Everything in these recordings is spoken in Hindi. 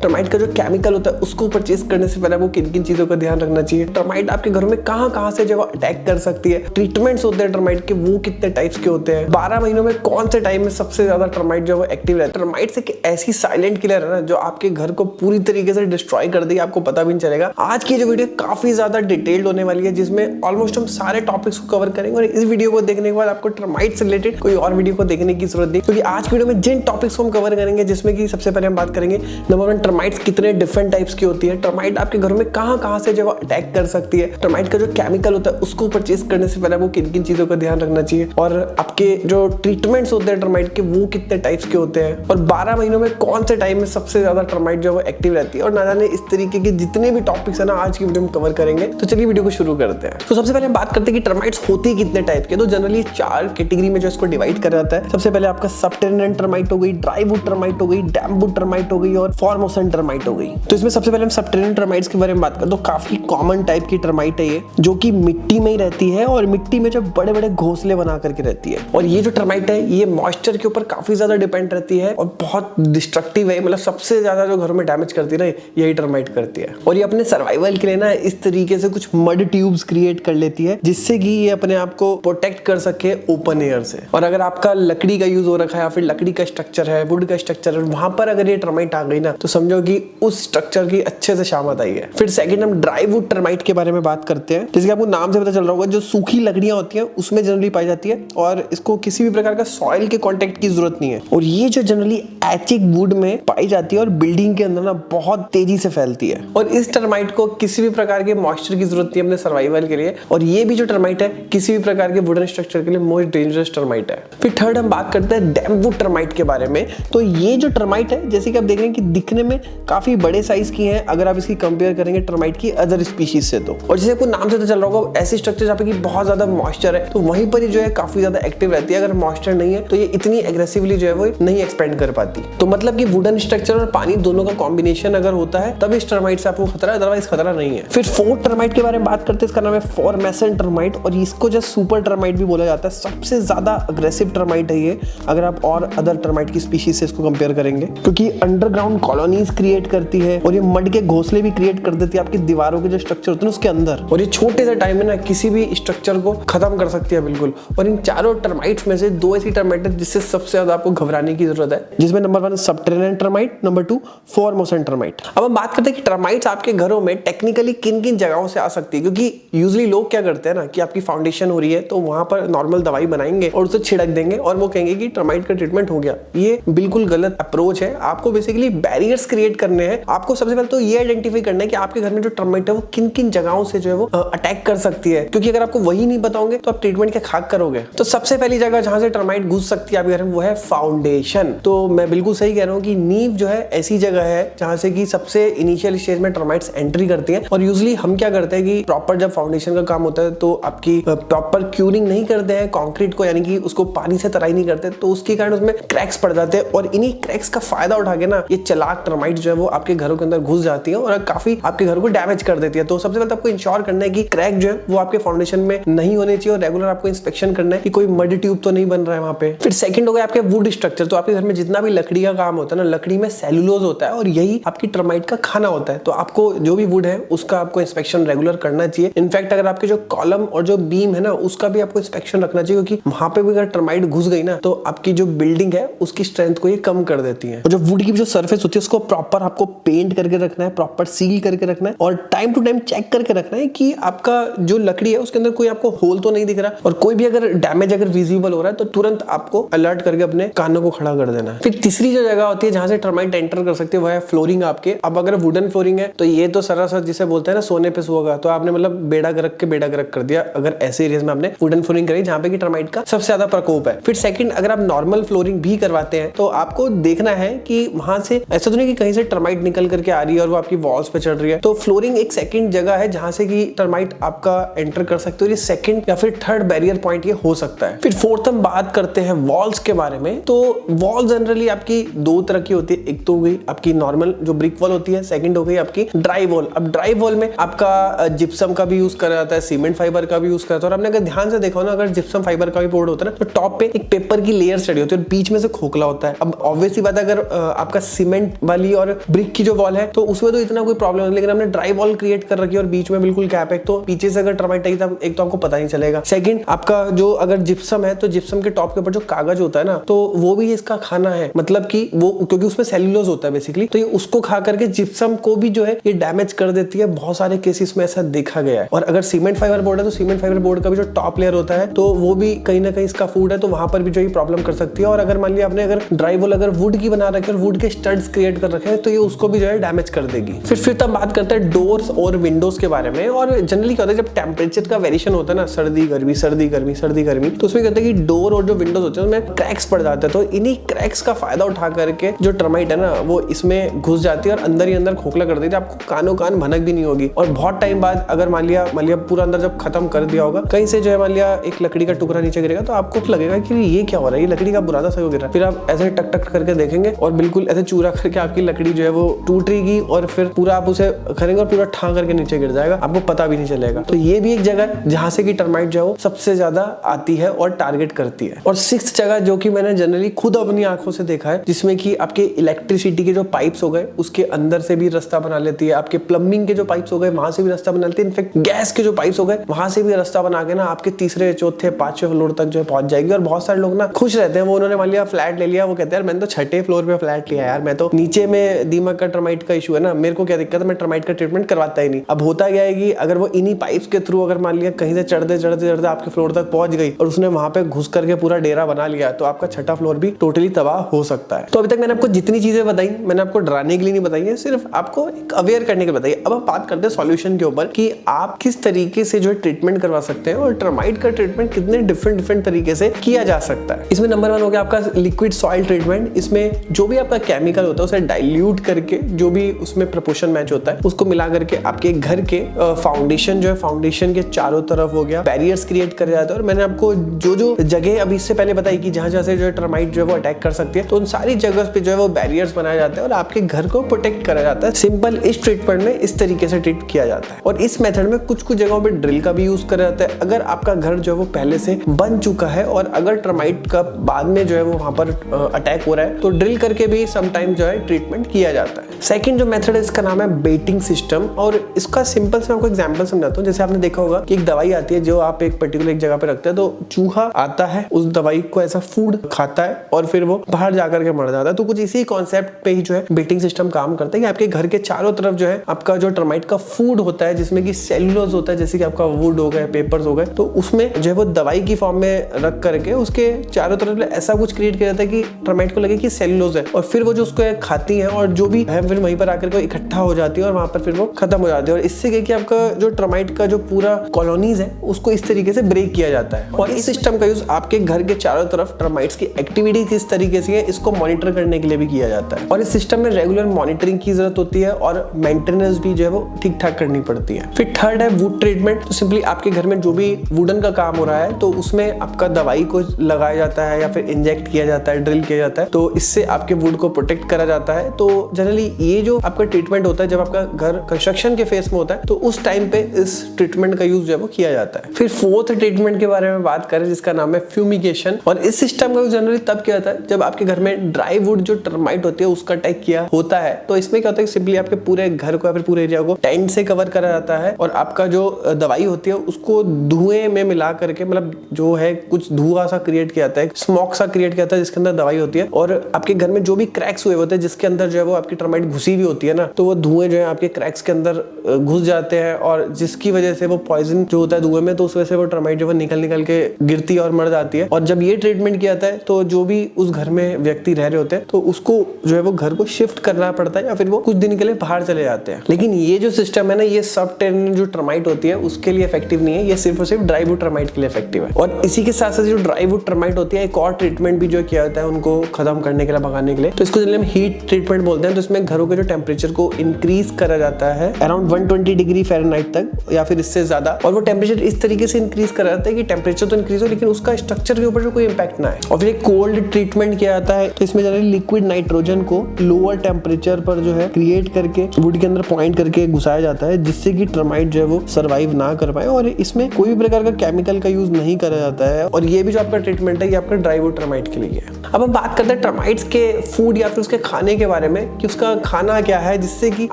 टर्माइट का जो केमिकल होता है उसको परचेज करने से पहले आपको किन किन चीजों का ध्यान रखना चाहिए, टर्माइट आपके घरों में कहां से जो अटैक कर सकती है, ट्रीटमेंट्स होते हैं टर्माइट के वो कितने टाइप्स के होते हैं, 12 महीनों में कौन से टाइम में सबसे ज्यादा टर्माइट जो है एक्टिव रहता है। टर्माइट्स एक ऐसी साइलेंट किलर है ना जो आपके घर को पूरी तरीके से डिस्ट्रॉय कर देगी, आपको पता भी नहीं चलेगा। आज की जो वीडियो काफी ज्यादा डिटेल्ड होने वाली है जिसमें ऑलमोस्ट हम सारे टॉपिक्स को कवर करेंगे और इस वीडियो को देखने के बाद आपको टर्माइट से रिलेटेड कोई और वीडियो को देखने की जरूरत नहीं, क्योंकि आज की वीडियो में जिन टॉपिक्स को हम कवर करेंगे जिसमें कि सबसे पहले हम बात करेंगे नंबर 1 टर्माइट्स कितने डिफरेंट टाइप्स की होती है, टर्माइट आपके घरों में कहां से जो अटैक कर सकती है, टर्माइट का जो केमिकल होता है उसको परचेज करने से पहले आपको किन किन चीजों का ध्यान रखना चाहिए और आपके जो ट्रीटमेंट्स होते हैं टर्माइट के वो कितने टाइप्स के होते हैं और 12 महीनों में कौन से टाइम में सबसे ज्यादा टर्माइट जो है एक्टिव रहती है और ना जाने इस तरीके के जितने भी टॉपिक्स है ना आज की वीडियो में कवर करेंगे। तो चलिए वीडियो को शुरू करते हैं। तो सबसे पहले हम बात करते हैं कि टर्माइट्स होती कितने टाइप के। तो जनरली 4 कैटेगरी में जो इसको डिवाइड करा जाता है। सबसे पहले आपका सबटेरेनियन टर्माइट हो गई, ड्राई वुड टर्माइट हो गई, डैम्प वुड टर्माइट हो गई और फॉर्मोसन टर्माइट हो गई। तो इसमें सबसे पहले हम सबटेरेनियन टर्माइट्स के बारे में बात करते हैं। तो काफी कॉमन टाइप की टर्माइट है ये, जो कि मिट्टी में ही रहती है और मिट्टी में जो बड़े बड़े घोंसले बना करके रहती है। और ये जो टर्माइट है ये मॉइस्चर के ऊपर काफी ज्यादा डिपेंड रहती है और बहुत डिस्ट्रक्टिव है, मतलब सबसे ज्यादा जो घरों में डैमेज करती है यही टर्माइट करती है। और ये अपने सर्वाइवल के लिए ना इस तरीके से कुछ मड ट्यूब्स क्रिएट कर लेती है जिससे कि ये अपने आप को प्रोटेक्ट कर सके ओपन एयर से। और अगर आपका लकड़ी का यूज हो रखा है या फिर लकड़ी का स्ट्रक्चर है, वुड का स्ट्रक्चर है, वहां पर अगर ये टर्माइट आ गई ना तो समझो कि उस स्ट्रक्चर की अच्छे से शामत आई है। फिर सेकंड हम ड्राई वुड टर्माइट के बारे में बात करते हैं। जैसे कि आपको नाम से पता चल रहा होगा जो सूखी लकड़ियां होती हैं उसमें जनरली पाई जाती है और इसको किसी भी प्रकार का सॉइल के कांटेक्ट की जरूरत नहीं है। और ये जो जनरली एचिक वुड में पाई जाती है और बिल्डिंग के अंदर ना बहुत तेजी से फैलती है और इस टर्माइट को किसी भी प्रकार के मॉइस्चर की जरूरत नहीं है अपने सर्वाइवल के लिए। और ये भी जो टर्माइट है किसी भी प्रकार के वुडन स्ट्रक्चर के लिए मोस्ट डेंजरस टर्माइट है। फिर थर्ड हम बात करते हैं डैम्प वुड टर्माइट के बारे में। तो ये जो टर्माइट है जैसे कि आप देख रहे हैं कि दिखने में काफी बड़े साइज की है अगर आप इसकी कंपेयर करेंगे टर्माइट की अदर स्पीशीज से। तो और जैसे आपको नाम से तो चल रहा होगा ऐसे स्ट्रक्चर जहाँ पे कि बहुत ज्यादा मॉइस्चर है तो वहीं पर ही जो है काफी ज्यादा एक्टिव रहती है। अगर मॉइस्चर नहीं है तो ये इतनी एग्रेसिवली जो है वो नहीं एक्सपेंड कर पाती। तो मतलब कि वुडन स्ट्रक्चर और पानी दोनों का कॉम्बिनेशन अगर होता है तब इस टर्माइट से आपको खतरा है, अदरवाइज खतरा नहीं है। फिर फोर्थ टर्माइट के बारे में बात करते हैं। इसका नाम है फॉर्मेसन टर्माइट और इसको जो सुपर टर्माइट भी बोला जाता है। सबसे ज्यादा अग्रेसिव टर्माइट है ये अगर आप और अदर टर्माइट की स्पीशीज से इसको कंपेयर करेंगे, क्योंकि अंडरग्राउंड कॉलोनीज क्रिएट करती है और ये मड के घोंसले भी क्रिएट कर देती है आपकी दीवारों के जो स्ट्रक्चर होते हैं उसके अंदर। और ये छोटे से टाइम में ना किसी भी स्ट्रक्चर को खत्म कर सकती है बिल्कुल। और इन चारों टर्माइट्स में से 2 ऐसी टर्माइट है जिससे सबसे ज्यादा आपको घबराने की जरूरत है, जिसमें number 1 subterranean termite, number 2 Formosan termite. अब हम बात करते हैं कि टर्माइट्स आपके घरों में टेक्निकली किन किन जगहों से आ सकती है, क्योंकि यूजुअली लोग क्या करते हैं ना कि आपकी फाउंडेशन हो रही है तो वहां पर नॉर्मल दवाई बनाएंगे और उसे छिड़क देंगे और वो कहेंगे कि टर्माइट का ट्रीटमेंट हो गया। ये बिल्कुल गलत अप्रोच है। आपको बेसिकली बैरियर्स क्रिएट करने हैं। आपको सबसे पहले तो ये आइडेंटिफाई करना है कि आपके घर में जो टर्माइट है वो किन किन जगहों से जो है वो अटैक कर सकती है, क्योंकि अगर आपको वही नहीं बताओगे तो आप ट्रीटमेंट क्या खाक करोगे। तो सबसे पहली जगह जहां से टर्माइट घुस सकती है आपके घर में वो है फाउंडेशन। तो मैं बिल्कुल सही कह रहा हूँ कि नींव जो है ऐसी जगह है जहां से कि सबसे इनिशियल स्टेज में टर्माइट्स एंट्री करती हैं। और यूजुअली हम क्या करते हैं कि प्रॉपर जब फाउंडेशन का काम होता है तो आपकी प्रॉपर क्यूरिंग नहीं करते हैं कंक्रीट को, यानी कि उसको पानी से तराई नहीं करते, तो उसके कारण उसमें क्रैक्स पड़ जाते हैं और इन्हीं क्रैक्स का फायदा उठा के ना ये चालाक टर्माइट जो है वो आपके घरों के अंदर घुस जाती है और काफी आपके घर को डैमेज कर देती है। तो सबसे पहले आपको इंश्योर करना है कि क्रैक जो है वो आपके फाउंडेशन में नहीं होने चाहिए और रेगुलर आपको इंस्पेक्शन करना है कि कोई मड ट्यूब तो नहीं बन रहा है वहां पे। फिर सेकंड हो गया आपके वुड स्ट्रक्चर। तो आपके घर में जितना भी लकड़ी का काम होता है ना, लकड़ी में सेलुलोज होता है और यही आपकी टर्माइट का खाना होता है। तो आपको जो भी वुड है उसका आपको इंस्पेक्शन रेगुलर करना चाहिए। इनफैक्ट अगर आपके जो कॉलम और जो बीम है ना उसका भी आपको इंस्पेक्शन रखना चाहिए, क्योंकि वहां पे भी अगर टर्माइट घुस गई ना तो आपकी जो बिल्डिंग है उसकी स्ट्रेंथ को ये कम कर देती है। और जो वुड की जो सरफेस होती है उसको प्रॉपर आपको पेंट करके रखना है, प्रॉपर सील करके रखना है और टाइम टू टाइम चेक करके रखना है कि आपका जो लकड़ी है उसके अंदर कोई आपको होल तो नहीं दिख रहा। और कोई भी अगर डैमेज अगर विजिबल हो रहा है तो तुरंत आपको अलर्ट करके अपने कानों को खड़ा कर देना है। फिर तीसरी जो जगह होती है जहां से टर्माइट एंटर कर सकती है वो है फ्लोरिंग आपके। अब अगर वुडन फ्लोरिंग है तो ये तो सरासर जिसे बोलते हैं ना सोने पे सुहागा, तो आपने मतलब बेड़ा गरक कर दिया अगर ऐसे एरियाज में आपने वुडन फ्लोरिंग करी जहां पे कि टर्माइट का सबसे ज्यादा प्रकोप है। फिर सेकंड, अगर आप नॉर्मल फ्लोरिंग भी करवाते हैं तो आपको देखना है कि वहां से ऐसा तो नहीं कि कहीं से टर्माइट निकल करके आ रही है और वो आपकी वॉल्स पे चढ़ रही है। तो फ्लोरिंग एक सेकंड जगह है जहां से कि टर्माइट आपका एंटर कर सकते हो। ये सेकंड या फिर थर्ड बैरियर पॉइंट ये हो सकता है। फिर फोर्थ हम बात करते हैं वॉल्स के बारे में। तो वॉल जनरली आपकी 2 तरह की होती है। एक तो हो गई आपकी नॉर्मल जो ब्रिक वॉल होती है, सेकंड हो गई आपकी ड्राई वॉल। अब ड्राई वॉल में आपका जिप्सम का भी यूज करा जाता है, सीमेंट फाइबर का भी यूज करा जाता है। और आपने अगर ध्यान से देखा हो ना, अगर जिप्सम फाइबर का भी बोर्ड होता है ना तो टॉप पे एक पेपर की लेयर चढ़ी होती है और बीच में से खोखला होता है। अब ऑब्वियसली बात है अगर आपका सीमेंट वाली वाली और ब्रिक की जो वॉल है तो उसमें तो इतना कोई प्रॉब्लम नहीं, लेकिन हमने ड्राई वॉल क्रिएट कर रखी है और बीच में बिल्कुल गैप है, तो पीछे से अगर टर्माइट आई तो एक तो आपको पता नहीं चलेगा। सेकंड, आपका जो अगर जिप्सम है तो जिप्सम के टॉप के ऊपर जो कागज होता है ना, तो वो भी इसका खाना है, मतलब कि वो क्योंकि उसमें सेल्यूलोज होता है बेसिकली, तो ये उसको खा करके जिप्सम को भी जो है ये डैमेज कर देती है। बहुत सारे केसेस में ऐसा देखा गया है। और अगर सीमेंट फाइबर बोर्ड है तो सीमेंट फाइबर बोर्ड का भी जो टॉप लेयर होता है तो वो भी कहीं ना कहीं इसका फूड है, तो वहां पर भी जो ये प्रॉब्लम कर सकती है। और अगर मान लिया आपने अगर ड्राई वॉल अगर वुड की बना रखे और वुड के स्टड्स क्रिएट कर रखे हैं तो ये उसको भी जो है डैमेज कर देगी। फिर तब बात करते हैं डोर्स और विंडोज के बारे में। और जनरली क्या होता है, जब टेम्परेचर का वेरिएशन होता है ना, सर्दी गर्मी सर्दी गर्मी सर्दी गर्मी, तो उसमें कहते हैं कि डोर और जो विंडोज होते हैं उसमें क्रैक्स पड़ जाते हैं। तो इन्हीं क्रैक्स का फायदा उठा करके जो टर्माइट है ना वो इसमें घुस जाती है और अंदर ही अंदर खोखला कर देती है, आपको कानों कान भनक भी नहीं होगी। और बहुत टाइम बाद अगर मान लिया पूरा अंदर जब खत्म कर दिया होगा, कहीं से जो है मान लिया एक लकड़ी का टुकड़ा नीचे गिरेगा तो आपको लगेगा कि ये क्या हो रहा है, ये लकड़ी का बुरा था सही गिर रहा है। फिर आप ऐसे टक टक करके देखेंगे और बिल्कुल ऐसे चूरा करके आपकी लकड़ी जो है वो टूटेगी और फिर पूरा आप उसे करेंगे और पूरा ठा करके नीचे गिर जाएगा, आपको पता भी नहीं चलेगा। तो ये भी एक जगह जहां से कि टर्माइट जो है वो सबसे ज्यादा आती है और टारगेट करती है। और सिक्स्थ जगह जो कि मैंने जनरली खुद अपनी आंखों से देखा है, जिसमें कि आपके इलेक्ट्रिसिटी के जो पाइप्स हो गए उसके अंदर से भी रास्ता बना लेती है, आपके प्लम्बिंग के जो पाइप्स हो गए वहां से भी रास्ता बना लेती है, इनफैक्ट गैस के जो पाइप्स हो गए वहां से भी रास्ता बना के ना आपके तीसरे चौथे पांचवें फ्लोर तक जो है पहुंच जाएगी। और बहुत सारे लोग ना खुश रहते हैं, वो उन्होंने मान लिया फ्लैट ले लिया, वो कहते हैं यार मैंने तो छठे फ्लोर पे फ्लैट लिया यार, मैं तो नीचे में दीमक का टर्माइट का इशू है ना, मेरे को क्या दिक्कत है, मैं टर्माइट का ट्रीटमेंट करवाता ही नहीं। अब होता क्या है कि अगर वो इन्हीं पाइप्स के थ्रू अगर मान लिया कहीं से चढ़ते चढ़ते चढ़ते आपके फ्लोर तक पहुंच गई और उसने वहां पे घुस करके पूरा डेरा बना लिया, तो आपका छठा फ्लोर भी टोटली तबाह हो सकता है। तो अभी तक मैंने आपको जितनी चीजें बताई, मैंने आपको डराने के लिए नहीं बताई है, सिर्फ आपको एक अवेयर करने के लिए बताई। अब हम बात करते हैं सॉल्यूशन के ऊपर कि आप किस तरीके से जो है ट्रीटमेंट करवा सकते हैं और टर्माइट का ट्रीटमेंट कितने डिफरेंट तरीके से किया जा सकता है। इसमें नंबर 1 हो गया आपका लिक्विड सॉइल ट्रीटमेंट। इसमें जो भी आपका केमिकल होता है उसे डाइल्यूट करके जो भी उसमें प्रपोर्शन मैच होता है उसको मिला करके आपके घर के फाउंडेशन जो है, फाउंडेशन के चारों तरफ हो गया बैरियर्स क्रिएट कर जाता है। और मैंने आपको जो जगह अभी इससे पहले बताई कि जहां से जो है टर्माइट जो है वो अटैक कर सकती है, तो उन सारी जगह पे जो है वो बैरियर्स बनाए जाते हैं और आपके घर को प्रोटेक्ट करा जाता है। सिंपल इस ट्रीटमेंट में इस तरीके से ट्रीट किया जाता है। और इस मेथड में कुछ जगहों पे ड्रिल का भी यूज करा जाता है। अगर आपका घर जो है वो पहले से बन चुका है और अगर टर्माइट का बाद में जो है वो वहां पर अटैक हो रहा है तो ड्रिल करके भी समटाइम जो है ट्रीटमेंट किया जाता है। सेकंड जो मेथड है इसका नाम है बेटिंग सिस्टम। और इसका सिंपल से आपको एग्जांपल समझाता हूँ। जैसे आपने देखा होगा कि एक दवाई आती है जो आप एक पर्टिकुलर एक जगह पे रखते हैं, तो चूहा आता है उस दवाई को ऐसा फूड खाता है और फिर वो बाहर जाकर के मर जाता है। तो कुछ इसी कॉन्सेप्ट पे ही जो है बेटिंग सिस्टम काम करता है कि आपके घर के चारों तरफ जो है आपका जो टर्माइट का फूड होता है जिसमें कि सेल्यूलोज होता है, जैसे कि आपका वुड हो गए, पेपर्स हो गए, तो उसमें जो है वो दवाई की फॉर्म में रख करके उसके चारों तरफ ऐसा कुछ क्रिएट किया जाता है कि टर्माइट को लगे कि सेल्यूलोज है और फिर वो जो उसको खाती है और जो भी है फिर वहीं पर आकर के इकट्ठा हो जाती है और वहां पर फिर वो खत्म हो जाती है। और इससे क्या कि आपका जो टर्माइट का जो पूरा कॉलोनीज है उसको इस तरीके से ब्रेक किया जाता है। और इस सिस्टम का यूज आपके घर के चारों तरफ टर्माइट्स की एक्टिविटी किस तरीके से है इसको मॉनिटर करने के लिए भी किया जाता है। और इस सिस्टम में रेगुलर मॉनिटरिंग की जरूरत होती है और मेंटेनेंस भी जो है वो ठीक ठाक करनी पड़ती है। फिर थर्ड है वुड ट्रीटमेंट। तो सिंपली आपके घर में जो भी वुडन का काम हो रहा है तो उसमें आपका दवाई को लगाया जाता है या फिर इंजेक्ट किया जाता है, ड्रिल किया जाता है, तो इससे आपके वुड को प्रोटेक्ट करा जाता है। तो जनरली ये जो आपका ट्रीटमेंट होता है जब आपका घर कंस्ट्रक्शन के फेस में होता है तो उस टाइम पे इस ट्रीटमेंट का यूज जो है वो किया जाता है। फिर फोर्थ ट्रीटमेंट के बारे में बात करें जिसका नाम है फ्यूमिगेशन। और इस सिस्टम का यूज जनरली तब किया जाता है जब आपके घर में ड्राई वुड जो टर्माइट होती है उसका अटैक किया होता है। तो इसमें क्या होता है, सिंपली आपके पूरे घर को या फिर पूरे एरिया को टेंट से कवर करा जाता है और आपका जो दवाई होती है उसको धुएं में मिला करके, मतलब जो है कुछ धुआं सा क्रिएट किया जाता है, स्मोक सा क्रिएट किया जाता है जिसके अंदर दवाई होती है। और आपके घर में जो भी क्रैक्स हुए होते हैं जिसके अंदर जो है वो आपकी टर्माइट घुसी हुई होती है ना, तो वो धुएं जो है आपके क्रैक्स के अंदर घुस जाते हैं और जिसकी वजह से वो पॉइजन जो होता है धुएं में, तो उस वजह से वो टर्माइट जो है निकल के गिरती है और मर जाती है। और जब ये ट्रीटमेंट किया जाता है तो जो भी उस घर में व्यक्ति रह रहे होते हैं तो उसको जो है वो घर को शिफ्ट करना पड़ता है या फिर वो कुछ दिन के लिए बाहर चले जाते हैं। लेकिन ये जो सिस्टम है ना, ये सब टेरेनियन जो टर्माइट होती है उसके लिए इफेक्टिव नहीं है, ये सिर्फ और सिर्फ ड्राई वुड टर्माइट के लिए इफेक्टिव है। और इसी के साथ साथ जो ड्राई वुड टर्माइट होती है एक और ट्रीटमेंट भी जो किया जाता है उनको खत्म करने के लिए, भगाने के लिए, तो इसको जनरली हम हीट ट्रीटमेंट बोलते हैं। तो इसमें घरों के जो टेम्परेचर को इंक्रीज करा जाता है अराउंड 120 डिग्री फ़ारेनहाइट तक या फिर इससे ज्यादा। और वो टेम्परेचर इस तरीके से इंक्रीज करा जाता है कि टेम्परेचर तो इंक्रीज हो लेकिन उसका स्ट्रक्चर के ऊपर जो कोई इंपैक्ट ना है। और फिर एक कोल्ड ट्रीटमेंट किया जाता है, तो इसमें जनरली लिक्विड नाइट्रोजन को लोअर टेम्परेचर पर जो है क्रिएट करके वुड के अंदर पॉइंट करके घुसाया जाता है जिससे कि टर्माइट जो है वो सर्वाइव ना कर पाए। और इसमें कोई भी प्रकार का केमिकल का यूज नहीं करा जाता है। और ये भी जो आपका ट्रीटमेंट है ये आपका ड्राई वुड टर्माइट के लिए है। अब हम बात करते हैं टर्माइट्स के फूड या फिर उसके खाने के बारे बारे में कि उसका खाना क्या है, जिससे कि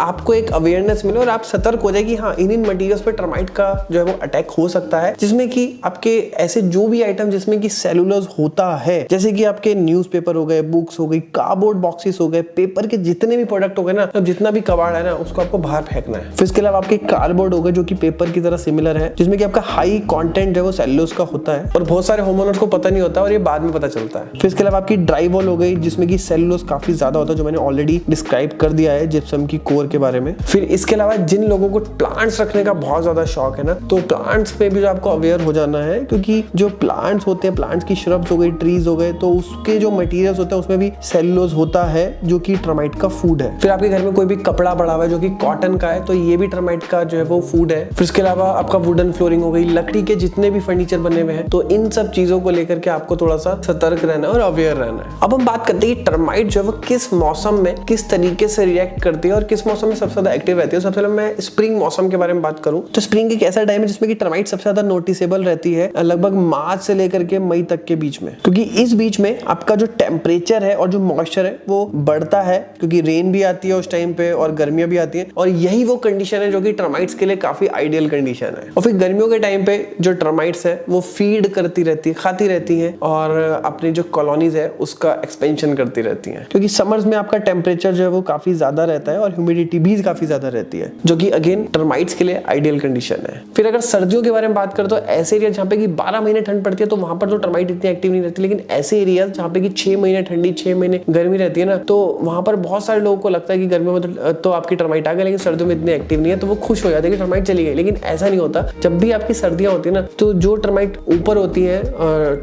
आपको एक अवेयरनेस मिले और आप सतर्क हो जाए कि हाँ इन मटेरियल्स पे टर्माइट का जो है वो अटैक हो सकता है, जिसमें कि आपके ऐसे जो भी आइटम जिसमें कि सेलुलोज होता है, जैसे कि आपके न्यूज़पेपर हो गए, बुक्स हो गई, कार्डबोर्ड बॉक्सेस हो गए, पेपर के जितने भी प्रोडक्ट हो गए ना, जितना भी कबाड़ है ना, उसको आपको बाहर फेंकना है। फिर इसके अलावा आपके कार्डबोर्ड हो गए जो कि पेपर की तरह सिमिलर है, जिसमें कि आपका हाई कंटेंट जो है वो सेलुलोज का होता है और बहुत सारे होमओनर्स को पता नहीं होता और ये बाद में पता चलता है। फिर इसके अलावा आपकी ड्राई वॉल हो गई, जिसमें कि सेलुलोज काफी ज्यादा होता है, जो मैंने ऑलरेडी डिस्क्राइब कर दिया है जिप्सम की कोर के बारे में। फिर इसके अलावा जिन लोगों को प्लांट्स रखने का बहुत ज्यादा शौक है ना, तो प्लांट्स पे भी आपको अवेयर हो जाना है, क्योंकि जो प्लांट्स होते हैं, प्लांट्स की श्रब्स हो गई, ट्रीज हो गए, तो उसके जो मटेरियल्स होते हैं उसमें भी सेलुलोज होता है जो कि टर्माइट का फूड है। फिर आपके घर में कोई भी कपड़ा पड़ा हुआ है जो कि कॉटन का है, तो ये भी टर्माइट का जो है वो फूड है। फिर इसके अलावा आपका वुडन फ्लोरिंग हो गई, लकड़ी के जितने भी फर्नीचर बने हुए हैं, तो इन सब चीजों को लेकर के आपको थोड़ा सा सतर्क रहना है और अवेयर रहना है। अब हम बात करते हैं टर्माइट जो है वो किस मौसम में किस तरीके से रिएक्ट करती है और किस मौसम में सबसे ज्यादा एक्टिव रहती है। सबसे पहले मैं स्प्रिंग मौसम के बारे में बात करूं तो स्प्रिंग एक ऐसा टाइम है जिसमें कि टर्माइट सबसे ज्यादा नोटिसेबल रहती है, लगभग मार्च से लेकर के मई तक के बीच में, क्योंकि इस बीच में आपका जो टेम्परेचर है और जो मॉइस्चर है वो बढ़ता है, क्योंकि रेन भी आती है उस टाइम पे और गर्मियां भी आती है, और यही वो कंडीशन है जो कि टर्माइट्स के लिए काफी आइडियल कंडीशन है। और फिर गर्मियों के टाइम पे जो टर्माइट्स है वो फीड करती रहती है, खाती रहती है और अपनी जो कॉलोनीज है उसका एक्सपेंशन करती रहती है, क्योंकि समर्स में आपका टेम्परेचर जो है वो काफी ज्यादा रहता है और ह्यूमिडिटी भी काफी ज्यादा रहती है, जो कि अगेन टर्माइट्स के लिए आइडियल कंडीशन है। फिर अगर सर्दियों के बारे में बात करें तो ऐसे एरिया जहाँ पे कि 12 महीने ठंड पड़ती है तो वहां पर जो टर्माइट इतनी एक्टिव नहीं रहती, लेकिन ऐसे एरिया जहाँ पे कि 6 महीने ठंडी 6 महीने गर्मी रहती है ना, तो वहां पर बहुत सारे लोगों को लगता है कि गर्मियों में तो आपकी टर्माइट आ गई, लेकिन सर्दियों में इतनी एक्टिव नहीं है, तो वो खुश हो जाते हैं कि टर्माइट चली गई। लेकिन ऐसा नहीं होता। जब भी आपकी सर्दियां होती है ना, तो जो टर्माइट ऊपर होती है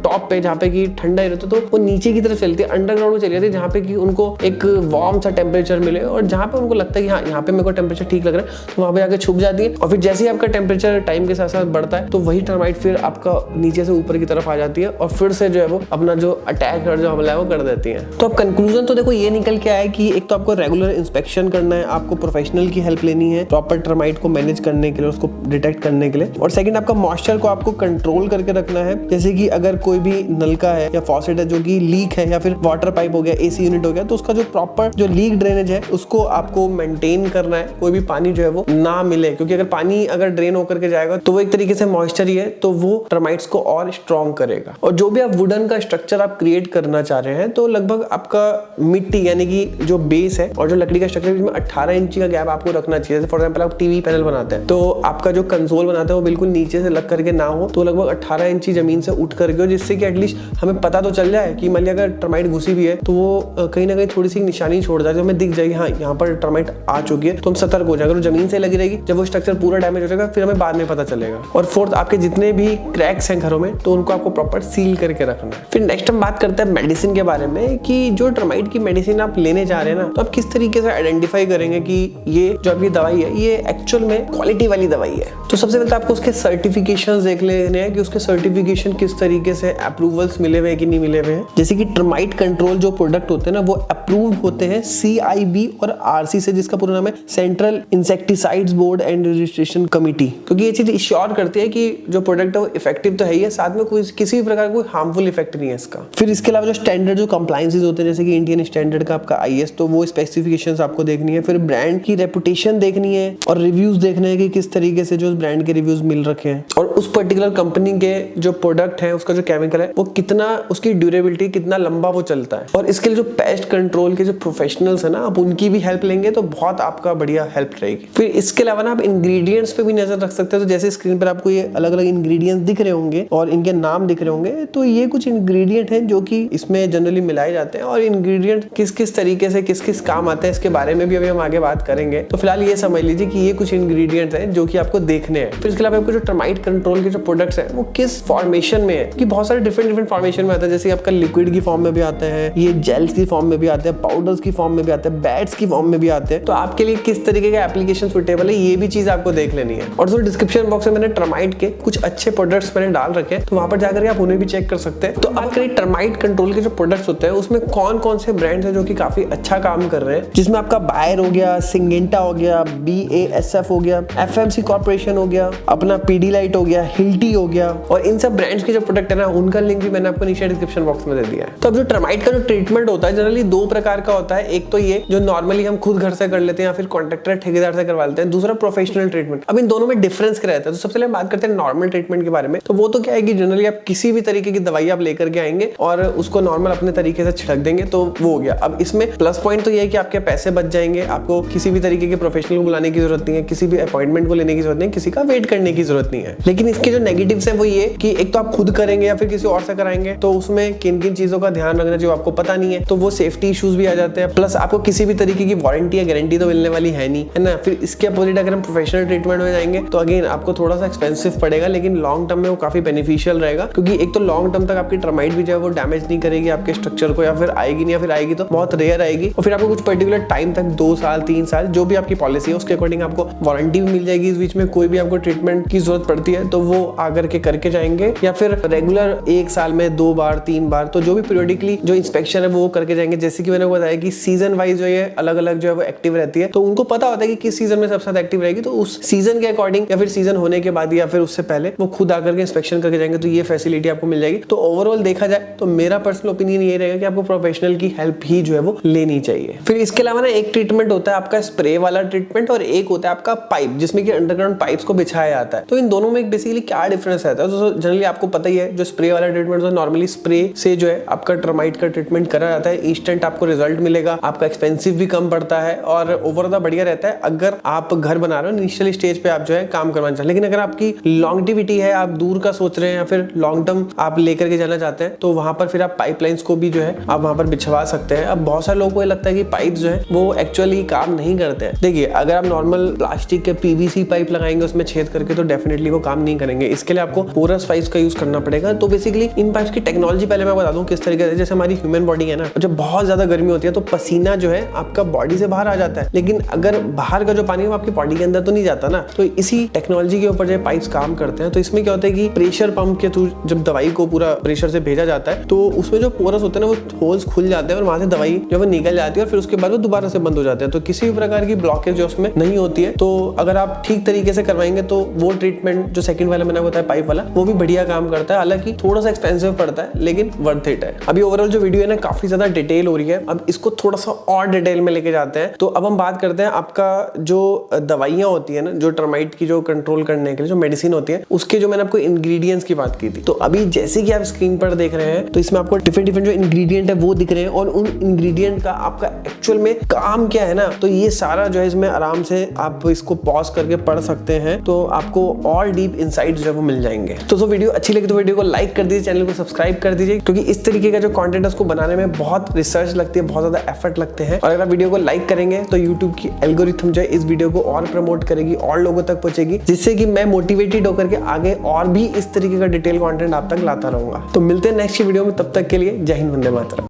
टॉप पे जहाँ पे कि ठंडा रहता है, तो वो नीचे की तरफ चलती है, अंडरग्राउंड में चली जाती है, जहाँ पे कि उनको एक वार्म सा टेम्परेचर मिले और जहाँ पे उनको लगता है कि हाँ यहाँ पे मेरे को टेम्परेचर ठीक लग रहा है, तो वहाँ पे जाके छुप जाती है। और फिर जैसे ही आपका टेम्परेचर टाइम के साथ साथ बढ़ता है, तो वही टर्माइट फिर आपका नीचे से ऊपर की तरफ आ जाती है और फिर से जो है वो अपना जो अटैक और जो हमला है वो कर देती है। तो अब कंक्लूजन तो देखो ये निकल के आया कि एक तो आपको रेगुलर इंस्पेक्शन करना है, आपको प्रोफेशनल की हेल्प लेनी है प्रॉपर टर्माइट को मैनेज करने के लिए, उसको डिटेक्ट करने के लिए, और सेकंड आपका मॉइस्चर को आपको कंट्रोल करके रखना है। जैसे कि अगर कोई भी नलका है या फॉसेट है जो कि लीक है, या फिर वाटर पाइप हो गया, एसी यूनिट हो गया, तो उसका जो प्रॉपर जो लीक ड्रेनेज है उसको आपको मेंटेन करना है, कोई भी पानी जो है वो ना मिले, क्योंकि अगर पानी अगर ड्रेन होकर के जाएगा तो वो एक तरीके से मॉइस्चर ही है, तो वो टर्माइट्स को और स्ट्रॉन्ग करेगा। और जो भी आप वुडन का स्ट्रक्चर आप क्रिएट करना चाह रहे हैं, तो लगभग आपका मिट्टी यानी कि जो बेस है और जो लकड़ी का स्ट्रक्चर में 18 इंच का गैप आपको रखना चाहिए। जैसे फॉर एग्जांपल आप टीवी पैनल बनाते हैं, तो आपका जो कंसोल बनाते हैं वो बिल्कुल नीचे से लग करके ना हो, तो लगभग 18 इंची जमीन से उठ करके हो, जिससे कि एटलीस्ट हमें पता तो चल जाए कि मान लिया अगर टर्माइट घुसी भी है तो वो कहीं ना कहीं थोड़ी सी निशानी छोड़ जाए, तो हमें दिख जाएगी हाँ यहाँ पर टर्माइट आ चुकी है, तो हम सतर्क हो जाएंगे। अगर जमीन से लगी रहेगी, जब वो स्ट्रक्चर पूरा डैमेज हो जाएगा फिर हमें बाद में पता चलेगा। और फोर्थ, आपके जितने भी क्रैक्स हैं घरों में, तो उनको आपको प्रॉपर सील करके रखना है। फिर नेक्स्ट हम बात करते हैं मेडिसिन के बारे में, कि जो टर्माइट की मेडिसिन आप लेने जा रहे हैं ना, तो आप किस तरीके से आइडेंटिफाई करेंगे कि ये जो आपकी दवाई है ये एक्चुअल में क्वालिटी वाली दवाई है। तो सबसे पहले तो आपको उसके सर्टिफिकेशंस देख लेने हैं कि उसके सर्टिफिकेशन किस तरीके से अप्रूवल्स मिले हुए हैं कि नहीं मिले हुए हैं। जैसे कि टर्माइट कंट्रोल जो प्रोडक्ट होते हैं ना, वो अप्रूव्ड होते हैं CIB और RC से, जिसका पूरा नाम है central insecticides board and registration committee, क्योंकि ये चीज इंश्योर करती है कि जो प्रोडक्ट है वो इफेक्टिव तो है ही है, साथ में कोई किसी भी प्रकार का कोई हार्मफुल इफेक्ट नहीं है इसका। फिर इसके अलावा जो स्टैंडर्ड जो कंप्लायंसेस होते हैं, जैसे कि इंडियन स्टैंडर्ड का आपका IS, तो वो स्पेसिफिकेशंस आपको देखनी है। फिर ब्रांड की रेपुटेशन देखनी है और रिव्यूज देखने हैं कि किस तरीके से जो ब्रांड के रिव्यूज मिल रखे हैं, और उस पर्टिकुलर कंपनी के जो प्रोडक्ट है उसका जो केमिकल है वो कितना, उसकी ड्यूरेबिलिटी कितना लंबा वो चलता है। और इसके लिए जो पेस्ट कंट्रोल के जो प्रोफेशनल्स है ना, आप उनकी भी हेल्प लेंगे तो बहुत आपका बढ़िया हेल्प रहेगी। फिर इसके अलावा ना आप इंग्रेडिएंट्स पे भी नजर रख सकते हैं। तो जैसे स्क्रीन पर आपको ये अलग अलग इंग्रेडिएंट्स दिख रहे होंगे और इनके नाम दिख रहे होंगे, तो ये कुछ इंग्रेडिएंट हैं जो कि इसमें जनरली मिलाए जाते हैं, और इंग्रेडिएंट किस किस तरीके से किस किस काम आते हैं इसके बारे में भी अभी हम आगे बात करेंगे। तो फिलहाल ये समझ लीजिए कि ये कुछ इंग्रेडिएंट्स हैं जो कि आपको देखने हैं। फिर इसके अलावा आपको जो टर्माइट कंट्रोल के जो प्रोडक्ट्स हैं वो किस फॉर्मेशन में है, कि बहुत सारे डिफरेंट फॉर्मेशन में आता है। जैसे आपका लिक्विड की फॉर्म में भी आते हैं, ये जेल्स की फॉर्म में भी आते हैं, पाउडर्स की फॉर्म में भी आते हैं, बैट्स की फॉर्म में भी आते हैं। तो आपके लिए किस तरीके का एप्लीकेशन सुटेबल है, ये भी चीज आपको देख लेनी है। और दोस्तों डिस्क्रिप्शन बॉक्स में मैंने टर्माइट के कुछ अच्छे प्रोडक्ट्स मैंने डाल रखे हैं, तो वहां पर जाकर आप उन्हें भी चेक कर सकते हैं। तो बात करें टर्माइट कंट्रोल के जो प्रोडक्ट्स होते हैं उसमें कौन कौन से ब्रांड्स हैं जो कि काफी अच्छा काम कर रहे हैं, जिसमें आपका बायर हो गया, सिंगेंटा हो गया, BASF हो गया, FMC कॉर्पोरेशन हो गया, अपना पीडीलाइट हो गया, हिल्टी हो गया, और इन सब ब्रांड्स के जो प्रोडक्ट है ना उनका लिंक भी मैंने आपको नीचे डिस्क्रिप्शन बॉक्स में दे दिया है। तो अब जो टर्माइट का जो ट्रीटमेंट होता है जनरली दो प्रकार का होता है। एक तो ये जो नॉर्मली हम खुद घर से कर लेते हैं या फिर कॉन्ट्रैक्टर ठेकेदार से करवा लेते हैं, दूसरा प्रोफेशनल ट्रीटमेंट। अब इन दोनों में डिफरेंस क्या रहता है? तो सबसे पहले बात करते हैं नॉर्मल ट्रीटमेंट के बारे में। तो वो तो क्या है कि जनरली आप किसी भी तरीके की दवाई आप लेकर के आएंगे और उसको नॉर्मल अपने तरीके से छिड़क देंगे, तो वो हो गया। अब इसमें प्लस पॉइंट तो ये है कि आपके पैसे बच जाएंगे, आपको किसी भी तरीके के प्रोफेशनल को बुलाने की जरूरत नहीं है, किसी भी अपॉइंटमेंट को लेने की जरूरत नहीं, किसी का वेट करने की जरूरत नहीं है। लेकिन इसके जो नेगेटिव्स है वो ये कि एक तो आप खुद करेंगे या फिर किसी और से कराएंगे तो उसमें किन किन चीजों का ध्यान रखना जो आपको पता नहीं है, तो वो सेफ्टी इश्यूज भी आ जाते हैं। प्लस आपको किसी भी तरीके की वारंटी या गारंटी तो मिलने वाली है नहीं, है ना। फिर इसके अपोजिट अगर हम प्रोफेशनल ट्रीटमेंट में जाएंगे तो अगेन आपको थोड़ा सा एक्सपेंसिव पड़ेगा, लेकिन लॉन्ग टर्म में वो काफी बेनिफिशियल रहेगा, क्योंकि एक तो लॉन्ग टर्म तक आपकी टर्माइट भी जो है वो डैमेज नहीं करेगी आपके स्ट्रक्चर को, या फिर आएगी नहीं, या फिर आएगी तो बहुत रेयर आएगी। और फिर आपको कुछ पर्टिकुलर टाइम तक 2 साल 3 साल जो भी आपकी पॉलिसी है उसके अकॉर्डिंग आपको वारंटी भी मिल जाएगी। इस बीच में कोई भी आपको ट्रीटमेंट की जरूरत पड़ती है तो वो आकर के करके जाएंगे, या फिर रेगुलर 1 साल में 2 बार 3 बार तो जो भी पीरियडिकली जो इंस्पेक्शन है वो करके जाएंगे। जैसे कि मैंने बताया कि सीजन वाइज जो ये अलग अलग जो है वो एक्टिव रहती है, तो उनको पता होता है कि किस सीजन में सबसे ज्यादा एक्टिव रहेगी, तो उस सीजन के अकॉर्डिंग या फिर सीजन होने के बाद या फिर उससे पहले वो खुद आकर के इंस्पेक्शन करके जाएंगे, तो ये फैसिलिटी आपको मिल जाएगी। तो ओवरऑल देखा जाए तो मेरा पर्सनल ओपिनियन ये रहेगा कि आपको प्रोफेशनल की हेल्प ही जो है वो लेनी चाहिए। फिर इसके अलावा ना एक ट्रीटमेंट होता है आपका स्प्रे वाला ट्रीटमेंट, और एक होता है आपका पाइप जिसमें कि अंडरग्राउंड पाइप्स को बिछाया जाता है। तो इन दोनों में बेसिकली क्या डिफरेंस रहता है? तो जनरली आपको पता ही है, जो स्प्रे वाला ट्रीटमेंट है नॉर्मली स्प्रे से जो है आपका टर्माइट का ट्रीटमेंट करा जाता है, इंस्टेंट आपको रिजल्ट मिलेगा, आपका एक्सपेंसिव भी कम पड़ता है और ओवरऑल बढ़िया रहता है अगर आप घर बना रहे हो इनिशियल स्टेज पे आप जो है काम करवाना चाहते हैं। लेकिन अगर आपकी लॉन्गेविटी है, आप दूर का सोच रहे हैं या फिर लॉन्ग टर्म आप लेकर के जाना चाहते हैं, तो वहां पर फिर आप पाइपलाइंस को भी जो है आप वहां पर बिछवा सकते हैं। अब बहुत सारे लोगों को ये लगता है कि पाइप जो है वो एक्चुअली काम नहीं करते हैं। देखिए, अगर आप नॉर्मल प्लास्टिक के पीवीसी पाइप लगाएंगे उसमें छेद करके तो डेफिनेटली वो काम नहीं करेंगे। इसके लिए आपको पोरस पाइप्स का यूज करना पड़ेगा। तो बेसिकली इन पाइप्स की टेक्नोलॉजी पहले मैं बता दूं किस तरीके से। जैसे हमारी ह्यूमन बॉडी है ना, जब बहुत ज्यादा गर्मी होती है तो पसीना जो है आपका बॉडी से बाहर आ जाता है, लेकिन अगर बाहर का जो पानी है वो आपकी बॉडी के अंदर तो नहीं जाता ना। तो इसी टेक्नोलॉजी के ऊपर जो पाइप्स काम करते हैं। तो इसमें क्या होता है कि प्रेशर पंप के थ्रू जब दवाई को पूरा प्रेशर से भेजा जाता है तो उसमें जो पोरस होते हैं ना वो होल्स खुल जाते हैं और वहां से दवाई जो है निकल जाती है और फिर उसके बाद वो दोबारा से बंद हो जाते हैं। तो किसी भी प्रकार की ब्लॉकेज जो उसमें नहीं होती है। तो अगर आप ठीक तरीके से करवाएंगे तो वो ट्रीटमेंट जो सेकंड वाला मैंने बताया पाइप वाला, वो भी बढ़िया काम करता है। हालांकि थोड़ा सा एक्सपेंसिव पड़ता है लेकिन वर्थ इट है। अभी ओवरऑल जो वीडियो है ना काफी ज्यादा डिटेल हो रही है, अब इसको थोड़ा सा और डिटेल में लेके जाते हैं। तो अब हम बात करते हैं आपका जो दवाइयां होती है ना, जो टर्माइट की जो कंट्रोल करने के लिए जो मेडिसिन होती है, उसके जो मैंने आपको इंग्रेडिएंट्स की बात की थी। तो अभी जैसे कि आप स्क्रीन पर देख रहे हैं तो इसमें आपको डिफरेंट जो इंग्रेडिएंट है वो दिख रहे हैं और उन इंग्रेडिएंट का आपका एक्चुअल में काम क्या है ना, तो ये सारा जो है इसमें आराम से आप इसको पॉज करके पढ़ सकते हैं। तो आपको और डीप इनसाइट जो है वो मिल जाएंगे। तो वीडियो अच्छी लगी तो वीडियो को लाइक कर दीजिए, चैनल को सब्सक्राइब कर दीजिए, क्योंकि इस तरीके का जो कंटेंट है उसको बनाने में बहुत रिसर्च लगती है, बहुत ज्यादा एफर्ट लगते हैं। और अगर आप वीडियो को लाइक करेंगे तो यूट्यूब की एल्गोरिथम जो है इस वीडियो को और प्रमोट करेगी, और लोगों तक पहुंचेगी, जिससे कि मैं मोटिवेटेड होकर के आगे और भी इस तरीके का डिटेल कंटेंट आप तक लाता रहूंगा। तो मिलते हैं नेक्स्ट वीडियो में, तब तक के लिए जय हिंद, वंदे मातरम।